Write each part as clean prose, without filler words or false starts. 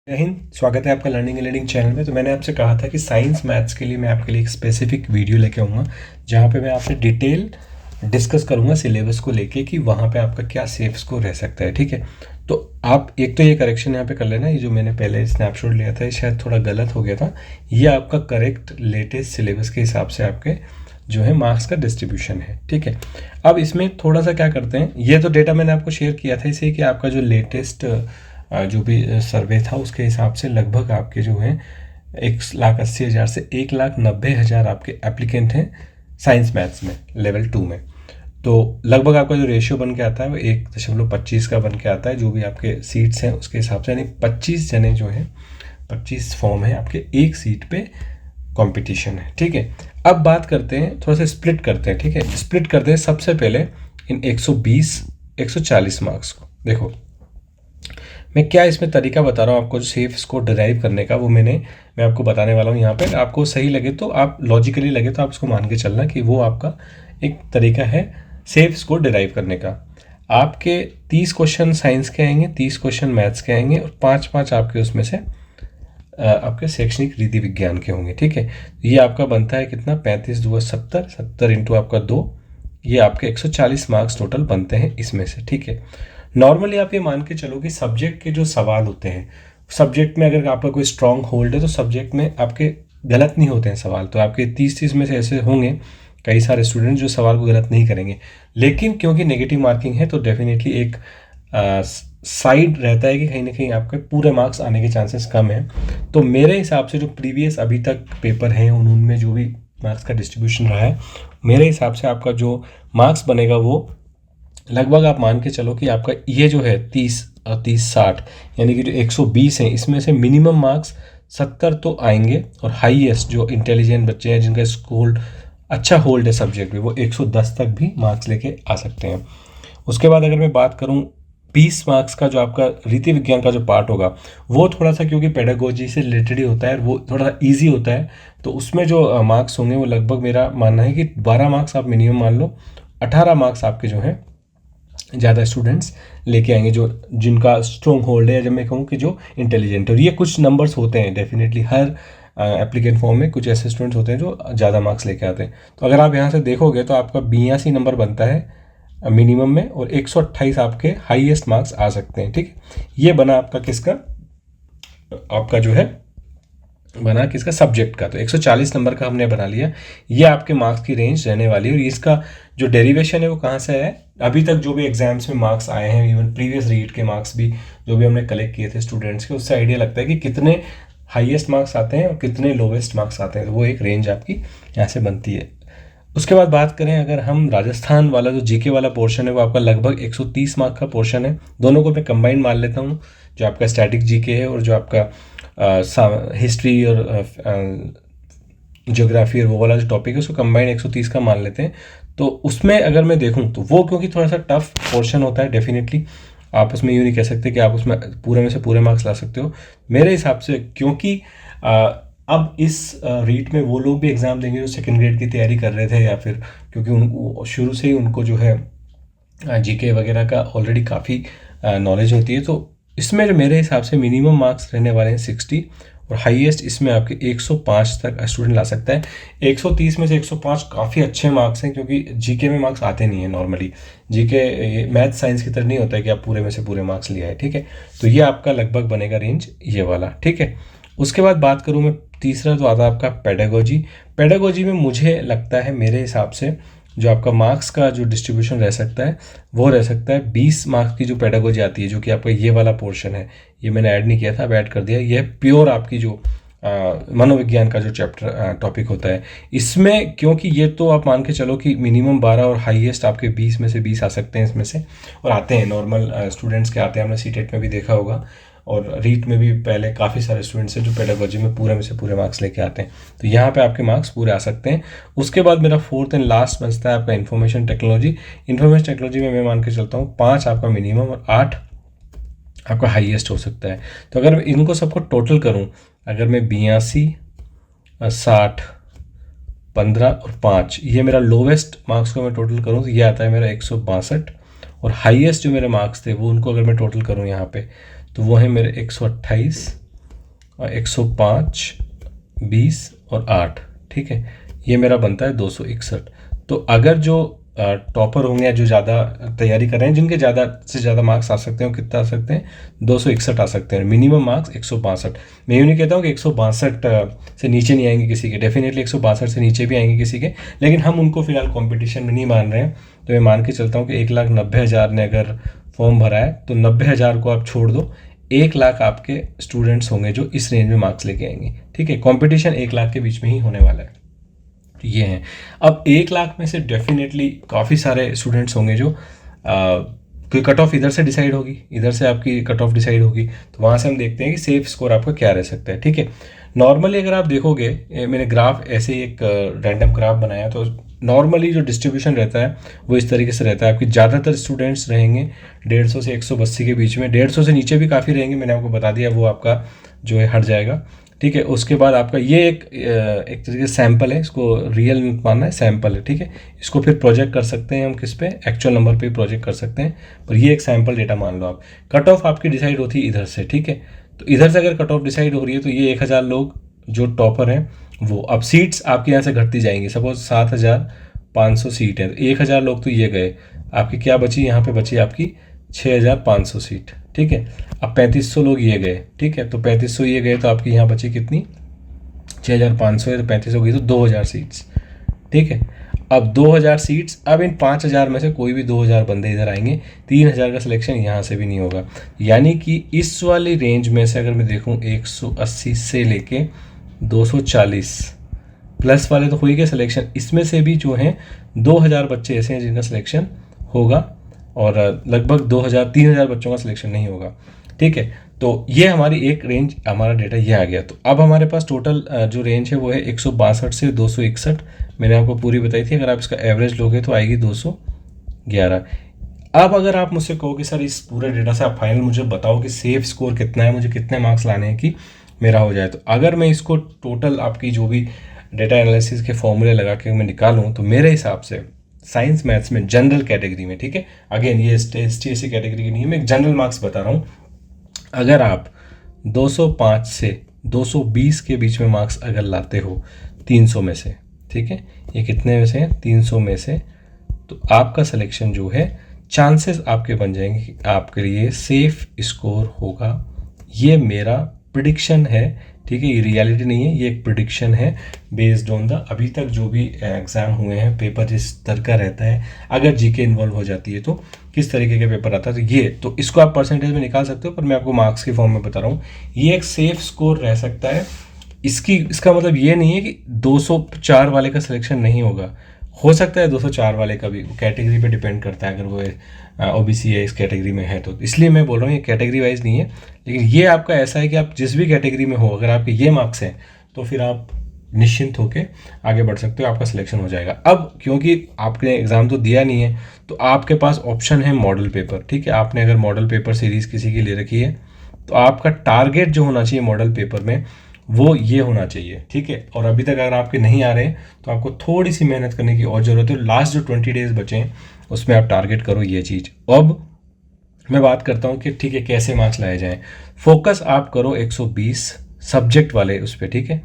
जय हिंद। स्वागत है आपका लर्निंग एंड लीडिंग चैनल में। तो मैंने आपसे कहा था कि साइंस मैथ्स के लिए मैं आपके लिए एक स्पेसिफिक वीडियो लेके आऊँगा जहाँ पे मैं आपसे डिटेल डिस्कस करूँगा सिलेबस को लेके कि वहाँ पे आपका क्या सेफ स्कोर रह सकता है। ठीक है, तो आप एक तो ये करेक्शन यहाँ पे कर लेना, ये जो मैंने पहले स्नैपशॉट लिया था ये शायद थोड़ा गलत हो गया था। ये आपका करेक्ट लेटेस्ट सिलेबस के हिसाब से आपके जो है मार्क्स का डिस्ट्रीब्यूशन है। ठीक है, अब इसमें थोड़ा सा क्या करते हैं, ये तो डेटा मैंने आपको शेयर किया था इसे कि आपका जो लेटेस्ट जो भी सर्वे था उसके हिसाब से लगभग आपके जो हैं 1,80,000 से 1,90,000 आपके एप्लीकेंट हैं साइंस मैथ्स में लेवल 2 में। तो लगभग आपका जो रेशियो बन के आता है वो 1.25 का बन के आता है, जो भी आपके सीट्स हैं उसके हिसाब से, यानी 25 जने जो हैं 25 फॉर्म है आपके एक सीट पे कंपटीशन है। ठीक है, अब बात करते हैं, थोड़ा सा स्प्लिट करते हैं। ठीक है, स्प्लिट करते हैं सबसे पहले इन 120 140 मार्क्स को। देखो मैं क्या इसमें तरीका बता रहा हूँ आपको जो सेफ स्कोर डिराइव करने का, वो मैं आपको बताने वाला हूँ यहाँ पे। आपको सही लगे तो आप लॉजिकली लगे तो आप उसको मान के चलना कि वो आपका एक तरीका है सेफ स्कोर डिराइव करने का। आपके 30 क्वेश्चन साइंस के आएंगे, 30 क्वेश्चन मैथ्स के आएंगे और 5-5 आपके उसमें से आपके शैक्षणिक रीति विज्ञान के होंगे। ठीक है, ये आपका बनता है कितना, 35 2 70, 70 इंटू आपका 2, ये आपके 140 मार्क्स टोटल बनते हैं इसमें से। ठीक है, नॉर्मली आप ये मान के चलो कि सब्जेक्ट के जो सवाल होते हैं, सब्जेक्ट में अगर आपका कोई स्ट्रॉन्ग होल्ड है तो सब्जेक्ट में आपके गलत नहीं होते हैं सवाल। तो आपके 30 में से ऐसे होंगे कई सारे स्टूडेंट जो सवाल को गलत नहीं करेंगे, लेकिन क्योंकि नेगेटिव मार्किंग है तो डेफिनेटली एक साइड रहता है कि कहीं ना कहीं आपके पूरे मार्क्स आने के चांसेस कम हैं। तो मेरे हिसाब से जो प्रीवियस अभी तक पेपर हैं उनमें जो भी मार्क्स का डिस्ट्रीब्यूशन रहा है, मेरे हिसाब से आपका जो मार्क्स बनेगा वो लगभग आप मान के चलो कि आपका ये जो है 30-60 यानी कि जो 120 हैं इसमें से मिनिमम मार्क्स 70 तो आएंगे, और हाईएस्ट जो इंटेलिजेंट बच्चे हैं जिनका स्कोर अच्छा होल्ड है सब्जेक्ट में, वो 110 तक भी मार्क्स लेके आ सकते हैं। उसके बाद अगर मैं बात करूं 20 मार्क्स का जो आपका रीति विज्ञान का जो पार्ट होगा, वो थोड़ा सा क्योंकि पेडागोजी से रिलेटेड ही होता है, वो थोड़ा सा ईजी होता है, तो उसमें जो मार्क्स होंगे वो लगभग मेरा मानना है कि 12 मार्क्स आप मिनिमम मान लो, 18 मार्क्स आपके जो हैं ज़्यादा स्टूडेंट्स लेके आएंगे जो जिनका स्ट्रॉन्ग होल्ड है, जब मैं कहूँ कि जो इंटेलिजेंट है। और ये कुछ नंबर्स होते हैं डेफिनेटली, हर एप्लीकेंट फॉर्म में कुछ ऐसे स्टूडेंट्स होते हैं जो ज़्यादा मार्क्स लेके आते हैं। तो अगर आप यहाँ से देखोगे तो आपका 82 नंबर बनता है मिनिमम में, और 128 आपके हाईएस्ट मार्क्स आ सकते हैं। ठीक है, ये बना आपका किसका, आपका जो है बना किसका, सब्जेक्ट का। तो 140 नंबर का हमने बना लिया, ये आपके मार्क्स की रेंज रहने वाली है। और इसका जो डेरिवेशन है वो कहाँ से है, अभी तक जो भी एग्जाम्स में मार्क्स आए हैं, इवन प्रीवियस रीट के मार्क्स भी जो भी हमने कलेक्ट किए थे स्टूडेंट्स के, उससे आइडिया लगता है कि कितने हाईएस्ट मार्क्स आते हैं और कितने लोवेस्ट मार्क्स आते हैं। तो वो एक रेंज आपकी यहाँ से बनती है। उसके बाद बात करें अगर हम राजस्थान वाला जो जीके वाला पोर्शन है, वो आपका लगभग 130 मार्क का पोर्शन है। दोनों को मैं कंबाइन मान लेता हूँ, जो आपका स्टैटिक जीके है और जो आपका हिस्ट्री और ज्योग्राफी और वो वाला जो टॉपिक है उसको कंबाइंड 130 का मान लेते हैं। तो उसमें अगर मैं देखूं तो वो क्योंकि थोड़ा सा टफ पोर्शन होता है, डेफिनेटली आप उसमें यूँ नहीं कह सकते कि आप उसमें पूरे में से पूरे मार्क्स ला सकते हो मेरे हिसाब से, क्योंकि अब इस रीट में वो लोग भी एग्ज़ाम देंगे जो सेकेंड ग्रेड की तैयारी कर रहे थे, या फिर क्योंकि उन शुरू से ही उनको जो है जीके वगैरह का ऑलरेडी काफ़ी नॉलेज होती है। तो इसमें जो मेरे हिसाब से मिनिमम मार्क्स रहने वाले हैं 60, और हाईएस्ट इसमें आपके 105 तक स्टूडेंट ला सकता है। 130 में से 105 काफ़ी अच्छे मार्क्स हैं, क्योंकि जीके में मार्क्स आते नहीं हैं नॉर्मली। जीके मैथ साइंस की तरह नहीं होता है कि आप पूरे में से पूरे मार्क्स लिया है। ठीक है, तो ये आपका लगभग बनेगा रेंज ये वाला। ठीक है, उसके बाद बात करूँ मैं तीसरा, तो आता है आपका पेडागोजी। पेडागोजी में मुझे लगता है मेरे हिसाब से जो आपका मार्क्स का जो डिस्ट्रीब्यूशन रह सकता है वो रह सकता है 20 मार्क्स की जो पेडागोजी आती है, जो कि आपका ये वाला पोर्शन है, ये मैंने ऐड नहीं किया था, अब ऐड कर दिया। यह प्योर आपकी जो मनोविज्ञान का जो चैप्टर टॉपिक होता है, इसमें क्योंकि ये तो आप मान के चलो कि मिनिमम 12 और हाईएस्ट आपके 20 में से 20 आ सकते हैं इसमें से, और आते हैं नॉर्मल स्टूडेंट्स के आते हैं, हमने सीटेट में भी देखा होगा और रीट में भी पहले काफ़ी सारे स्टूडेंट्स हैं जो पेडागोजी में पूरे में से पूरे मार्क्स लेके आते हैं। तो यहाँ पे आपके मार्क्स पूरे आ सकते हैं। उसके बाद मेरा फोर्थ एंड लास्ट बचता है आपका इन्फॉर्मेशन टेक्नोलॉजी। इन्फॉर्मेशन टेक्नोलॉजी में मैं मान के चलता हूँ 5 आपका मिनिमम और 8 आपका हाईएस्ट हो सकता है। तो अगर मैं इनको सबको टोटल करूँ, अगर मैं 82, 60, 15 और 5, ये मेरा लोवेस्ट मार्क्स को मैं टोटल करूँ तो ये आता है मेरा 162, और हाईएस्ट जो मेरे मार्क्स थे वो उनको अगर मैं टोटल करूँ यहाँ पे तो वो है मेरे 128 और 105, 20 और 8, ठीक है, ये मेरा बनता है 261। तो अगर जो टॉपर होंगे या जो ज़्यादा तैयारी कर रहे हैं, जिनके ज़्यादा से ज़्यादा मार्क्स आ सकते हैं, वो कितना आ सकते हैं, 261 आ सकते हैं। Minimum marks 162। मैं यूँ नहीं कहता हूँ कि 162 से नीचे नहीं आएंगे किसी के, डेफिनेटली 162 से नीचे भी आएंगे किसी के, लेकिन हम उनको फिलहाल कॉम्पिटिशन में नहीं मान रहे हैं। तो मैं मान के चलता हूँ कि 1,90,000 ने अगर फॉर्म भरा है तो 90,000 को आप छोड़ दो, 1,00,000 आपके स्टूडेंट्स होंगे जो इस रेंज में मार्क्स लेके आएंगे, ठीक है। कंपटीशन 1,00,000 के बीच में ही होने वाला है। तो ये हैं। अब 1,00,000 में से डेफिनेटली काफ़ी सारे स्टूडेंट्स होंगे जो कोई कट ऑफ इधर से डिसाइड होगी, इधर से आपकी कट ऑफ डिसाइड होगी, तो वहाँ से हम देखते हैं कि सेफ स्कोर आपका क्या रह सकता है, ठीक है। नॉर्मली अगर आप देखोगे, मैंने ग्राफ ऐसे ही एक रैंडम ग्राफ बनाया, तो नॉर्मली जो डिस्ट्रीब्यूशन रहता है वो इस तरीके से रहता है। आपकी ज़्यादातर स्टूडेंट्स रहेंगे 150 से 182 के बीच में, 150 से नीचे भी काफ़ी रहेंगे, मैंने आपको बता दिया, वो आपका जो है हट जाएगा, ठीक है। उसके बाद आपका ये एक तरीके से सैम्पल है, इसको रियल मानना है, सैम्पल है, ठीक है। इसको फिर प्रोजेक्ट कर सकते हैं हम किस पे, एक्चुअल नंबर पे प्रोजेक्ट कर सकते हैं, पर ये एक सैम्पल डेटा मान लो आप। कट ऑफ आपकी डिसाइड होती है इधर से, ठीक है। तो इधर से अगर कट ऑफ डिसाइड हो रही है तो ये 1,000 लोग जो टॉपर हैं वो, अब सीट्स आपके यहाँ से घटती जाएंगी। सपोज 7,500 सीट है, 1,000 लोग तो ये गए, आपकी क्या बची, यहाँ पे बची आपकी 6,500 सीट, ठीक है। अब 3,500 लोग ये गए, ठीक है, तो 3,500 ये गए, तो आपकी यहाँ बची कितनी, 6,500 है तो 3,500 गई तो 2,000 सीट्स, ठीक है। अब 2,000 सीट्स, अब इन 5,000 में से कोई भी 2,000 बंदे इधर आएंगे, 3,000 का सिलेक्शन यहाँ से भी नहीं होगा। यानी कि इस वाली रेंज में से अगर मैं देखूँ 180 से लेके 240 प्लस वाले तो हो ही गए सिलेक्शन, इसमें से भी जो हैं 2,000 बच्चे ऐसे हैं जिनका सिलेक्शन होगा, और लगभग 2,000-3,000 बच्चों का सिलेक्शन नहीं होगा, ठीक है। तो ये हमारी एक रेंज, हमारा डेटा ये आ गया। तो अब हमारे पास टोटल जो रेंज है वो है 162 से 261, मैंने आपको पूरी बताई थी। अगर आप इसका एवरेज लोगे तो आएगी 211। अब अगर आप मुझसे कहो कि सर इस पूरे डेटा से आप फाइनल मुझे बताओ कि सेफ स्कोर कितना है, मुझे कितने मार्क्स लाने हैं कि मेरा हो जाए, तो अगर मैं इसको टोटल आपकी जो भी डेटा एनालिसिस के फॉर्मूले लगा के मैं निकालूँ, तो मेरे हिसाब से साइंस मैथ्स में जनरल कैटेगरी में, ठीक है, अगेन ये ST कैटेगरी की नहीं है, मैं एक जनरल मार्क्स बता रहा हूँ, अगर आप 205 से 220 के बीच में मार्क्स अगर लाते हो 300 में से, ठीक है, ये कितने में से हैं, 300 में से, तो आपका सिलेक्शन जो है, चांसेस आपके बन जाएंगे कि आपके लिए सेफ स्कोर होगा। ये मेरा प्रिडिक्शन है, ठीक है, ये रियलिटी नहीं है, ये एक प्रिडिक्शन है बेस्ड ऑन द अभी तक जो भी एग्ज़ाम हुए हैं, पेपर जिस तरह का रहता है, अगर जीके इन्वॉल्व हो जाती है तो किस तरीके के पेपर आता है, तो ये, तो इसको आप परसेंटेज में निकाल सकते हो, पर मैं आपको मार्क्स के फॉर्म में बता रहा हूँ, ये एक सेफ स्कोर रह सकता है। इसका मतलब ये नहीं है कि 204 वाले का सिलेक्शन नहीं होगा, हो सकता है 204 वाले का भी, कैटेगरी पे डिपेंड करता है, अगर वो OBC है, इस कैटेगरी में है, तो इसलिए मैं बोल रहा हूँ ये कैटेगरी वाइज नहीं है। लेकिन ये आपका ऐसा है कि आप जिस भी कैटेगरी में हो, अगर आपके ये मार्क्स हैं तो फिर आप निश्चिंत होकर आगे बढ़ सकते हो, आपका सिलेक्शन हो जाएगा। अब क्योंकि आपने एग्ज़ाम तो दिया नहीं है, तो आपके पास ऑप्शन है मॉडल पेपर, ठीक है। आपने अगर मॉडल पेपर सीरीज़ किसी की ले रखी है, तो आपका टारगेट जो होना चाहिए मॉडल पेपर में वो ये होना चाहिए, ठीक है। और अभी तक अगर आपके नहीं आ रहे हैं तो आपको थोड़ी सी मेहनत करने की और ज़रूरत है। लास्ट जो 20 डेज बचे हैं उसमें आप टारगेट करो ये चीज़। अब मैं बात करता हूँ कि ठीक है कैसे मार्क्स लाए जाएँ। फोकस आप करो 120 सब्जेक्ट वाले उस पर, ठीक है।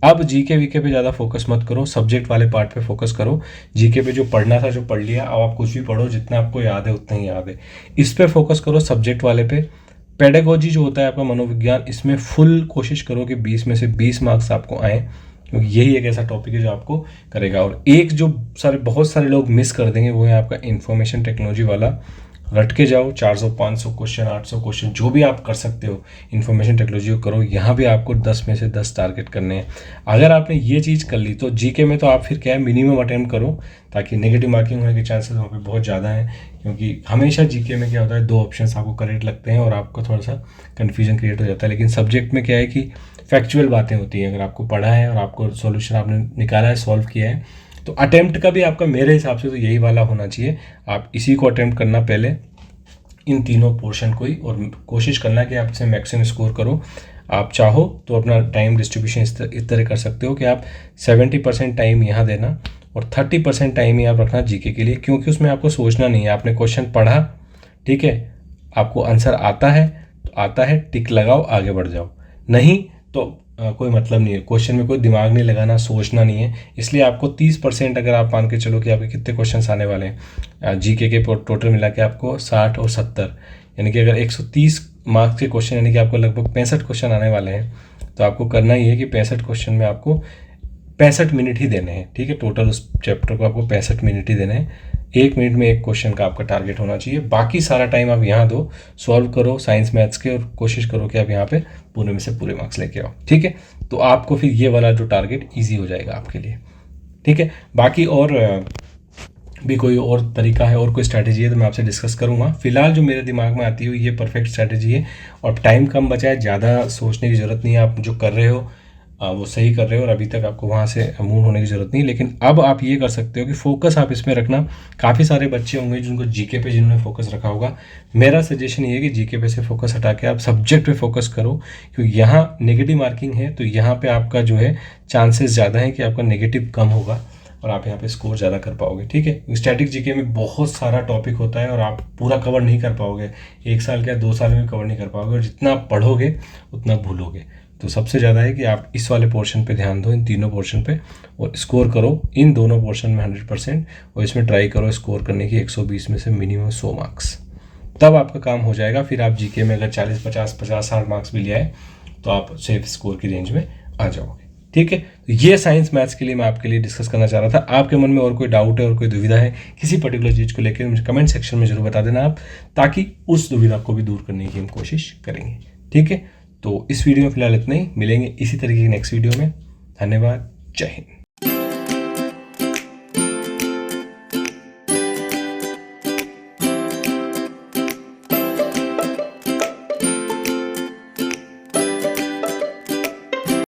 अब जीके वीके पे ज़्यादा फोकस मत करो, सब्जेक्ट वाले पार्ट पे फोकस करो। जीके पे जो पढ़ना था जो पढ़ लिया, अब आप कुछ भी पढ़ो, जितना आपको याद है उतना ही याद है, इस पर फोकस करो, सब्जेक्ट वाले पे। पेडागोजी जो होता है आपका मनोविज्ञान, इसमें फुल कोशिश करो कि 20 में से 20 मार्क्स आपको आएँ, क्योंकि यही एक ऐसा टॉपिक है जो आपको करेगा। और एक जो बहुत सारे लोग मिस कर देंगे वो है आपका इंफॉर्मेशन टेक्नोलॉजी वाला। रट के जाओ, 400-500 क्वेश्चन, 800 क्वेश्चन, जो भी आप कर सकते हो इन्फॉर्मेशन टेक्नोलॉजी को करो। यहाँ भी आपको 10 में से 10 टारगेट करने हैं। अगर आपने ये चीज़ कर ली तो जीके में तो आप फिर क्या है, मिनिमम अटेम्प्ट करो, ताकि नेगेटिव मार्किंग होने के चांसेस वहाँ पे बहुत ज़्यादा हैं। क्योंकि हमेशा जीके में क्या होता है, 2 ऑप्शंस आपको करेक्ट लगते हैं और आपको थोड़ा सा कन्फ्यूजन क्रिएट हो जाता है। लेकिन सब्जेक्ट में क्या है कि फैक्चुअल बातें होती हैं, अगर आपको पढ़ा है और आपको सोल्यूशन आपने निकाला है, सॉल्व किया है, तो अटेम्प्ट का भी आपका मेरे हिसाब से तो यही वाला होना चाहिए। आप इसी को अटेम्प्ट करना पहले, इन तीनों पोर्शन को ही, और कोशिश करना कि आप इसे मैक्सिमम स्कोर करो। आप चाहो तो अपना टाइम डिस्ट्रीब्यूशन इस तरह कर सकते हो कि आप 70% टाइम यहाँ देना और 30% टाइम ही आप रखना जीके के लिए, क्योंकि उसमें आपको सोचना नहीं है। आपने क्वेश्चन पढ़ा, ठीक है, आपको आंसर आता है तो आता है, टिक लगाओ, आगे बढ़ जाओ। नहीं तो कोई मतलब नहीं है, क्वेश्चन में कोई दिमाग नहीं लगाना, सोचना नहीं है। इसलिए आपको 30% अगर आप मान के चलो कि आपके कितने क्वेश्चन आने वाले हैं जीके के टोटल मिला के आपको 60 और 70, यानी कि अगर 130 मार्क्स के क्वेश्चन यानी कि आपको लगभग 65 क्वेश्चन आने वाले हैं, तो आपको करना ही है कि 65 क्वेश्चन में आपको 65 मिनट ही देने हैं। ठीक है, टोटल उस चैप्टर को आपको 65 मिनट ही देने हैं। 1 मिनट में एक क्वेश्चन का आपका टारगेट होना चाहिए, बाकी सारा टाइम आप यहाँ दो, सॉल्व करो साइंस मैथ्स के, और कोशिश करो कि आप यहाँ पे पूरे में से पूरे मार्क्स लेके आओ। ठीक है, तो आपको फिर ये वाला जो टारगेट ईजी हो जाएगा आपके लिए। ठीक है, बाकी और भी कोई और तरीका है और कोई स्ट्रैटेजी है तो मैं आपसे डिस्कस करूंगा। फिलहाल जो मेरे दिमाग में आती है ये परफेक्ट स्ट्रैटेजी है, और टाइम कम बचा है, ज़्यादा सोचने की ज़रूरत नहीं है। आप जो कर रहे हो वो सही कर रहे हो, और अभी तक आपको वहाँ से मूव होने की ज़रूरत नहीं। लेकिन अब आप ये कर सकते हो कि फोकस आप इसमें रखना। काफ़ी सारे बच्चे होंगे जिनको जीके पे जिन्होंने फोकस रखा होगा, मेरा सजेशन ये है कि जीके पे से फोकस हटा के आप सब्जेक्ट पे फोकस करो, क्योंकि यहाँ नेगेटिव मार्किंग है, तो यहाँ पे आपका जो है चांसेस ज़्यादा है कि आपका नेगेटिव कम होगा और आप यहाँ पे स्कोर ज़्यादा कर पाओगे। ठीक है, स्टैटिक जीके में बहुत सारा टॉपिक होता है और आप पूरा कवर नहीं कर पाओगे, 1 साल क्या 2 साल में कवर नहीं कर पाओगे, और जितना आप पढ़ोगे उतना भूलोगे। तो सबसे ज़्यादा है कि आप इस वाले पोर्शन पे ध्यान दो, इन तीनों पोर्शन पे, और स्कोर करो इन दोनों पोर्शन में 100%, और इसमें ट्राई करो स्कोर करने की 120 में से मिनिमम 100 मार्क्स, तब आपका काम हो जाएगा। फिर आप जीके में अगर 40, 50, 60 मार्क्स भी ले आए तो आप सेफ स्कोर की रेंज में आ जाओगे। ठीक है, तो ये साइंस मैथ्स के लिए मैं आपके लिए डिस्कस करना चाह रहा था। आपके मन में और कोई डाउट है और कोई दुविधा है किसी पर्टिकुलर चीज़ को लेकर, मुझे कमेंट सेक्शन में जरूर बता देना आप, ताकि उस दुविधा को भी दूर करने की हम कोशिश करेंगे। ठीक है, तो इस वीडियो में फिलहाल इतना ही, मिलेंगे इसी तरीके की नेक्स्ट वीडियो में। धन्यवाद, जय हिंद।